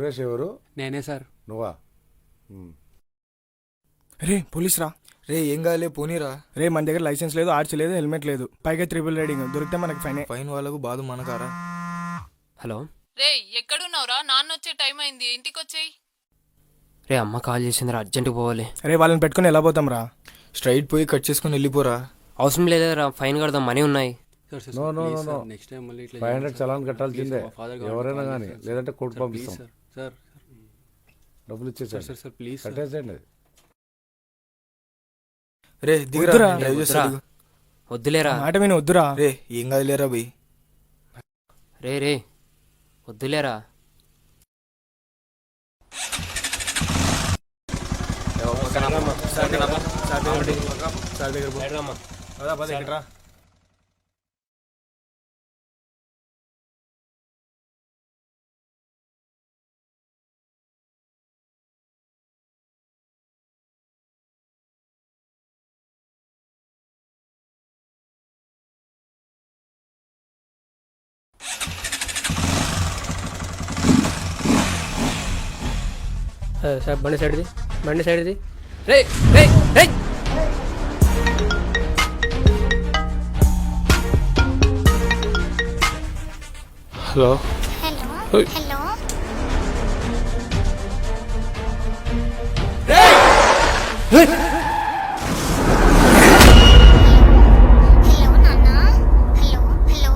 సురేష్ ఎవరు? నేనే సార్. నువ్వా? రే పోలీస్ రా. రే ఏం కాలే పోనీరా. రే మన దగ్గర లైసెన్స్ లేదు, ఆర్చ్ లేదు, హెల్మెట్ లేదు, పైగా ట్రిపుల్ రైడింగ్. దొరికితే మనకి ఫైన్ వాళ్ళకు బాధ మనకారా. హలో రే ఎక్కడున్నావురా? నాన్న వచ్చే టైం అయింది, ఇంటికి వచ్చేయి. రే అమ్మ కాల్ చేసిందిరా, అర్జెంటుగా పోవాలి. రే వాళ్ళని పెట్టుకుని ఎలా పోతాం రా? స్ట్రైట్ పోయి కట్ చేసుకుని వెళ్ళిపోరా. అవసరం లేదురా, ఫైన్ కడదాం, మనీ ఉన్నాయి. No no no no 500 challan కట్టాల్సిందే ఎవరైనా కానీ, లేదంటే కోర్టు పంపిస్తాం. డబ్బులు ఇచ్చేసారు, కట్టేసేయండి. రే దిగురా, డ్రైవ్ చేస్తాడు. వద్దులేరా, మాట విని వద్దురా. రే ఏం కాదులేరా బై. Ray ray వద్దులేరా. సార్ బండి సైడ్ది, బండి సైడ్ది. రే రే రే హలో హలో హలో హలో నాన్న, హలో హలో.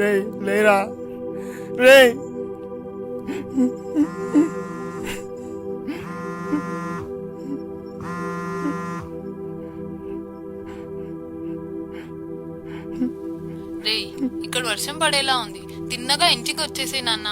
రే లేరా రే. రే ఇక్కడ వర్షం పడేలా ఉంది, తిన్నగా ఇంటికి వచ్చేసే నాన్న.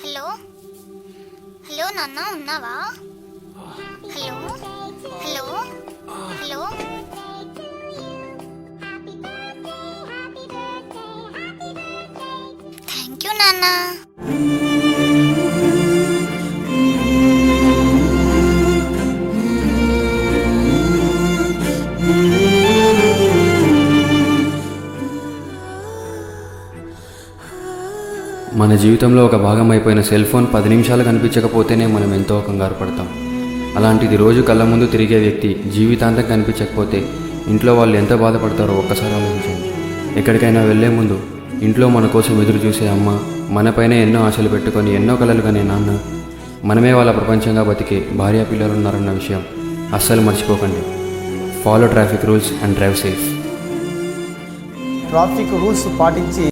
హలో హలో నాన్న, ఉన్నావా? Hello hello hello. Thank you నాన్న. మన జీవితంలో ఒక భాగం అయిపోయిన సెల్ ఫోన్ 10 నిమిషాలు కనిపించకపోతేనే మనం ఎంతో కంగారు పడతాం. అలాంటిది రోజు కళ్ళ ముందు తిరిగే వ్యక్తి జీవితాంతం కనిపించకపోతే ఇంట్లో వాళ్ళు ఎంత బాధపడతారో ఒక్కసారి ఆలోచించండి. ఎక్కడికైనా వెళ్లే ముందు ఇంట్లో మన కోసం ఎదురు చూసే అమ్మ, మనపైనే ఎన్నో ఆశలు పెట్టుకొని ఎన్నో కలలు కనే నాన్న, మనమే వాళ్ళ ప్రపంచంగా బతికే భార్య పిల్లలు ఉన్నారన్న విషయం అస్సలు మర్చిపోకండి. Follow traffic rules and drive safe. Traffic rules పాటించి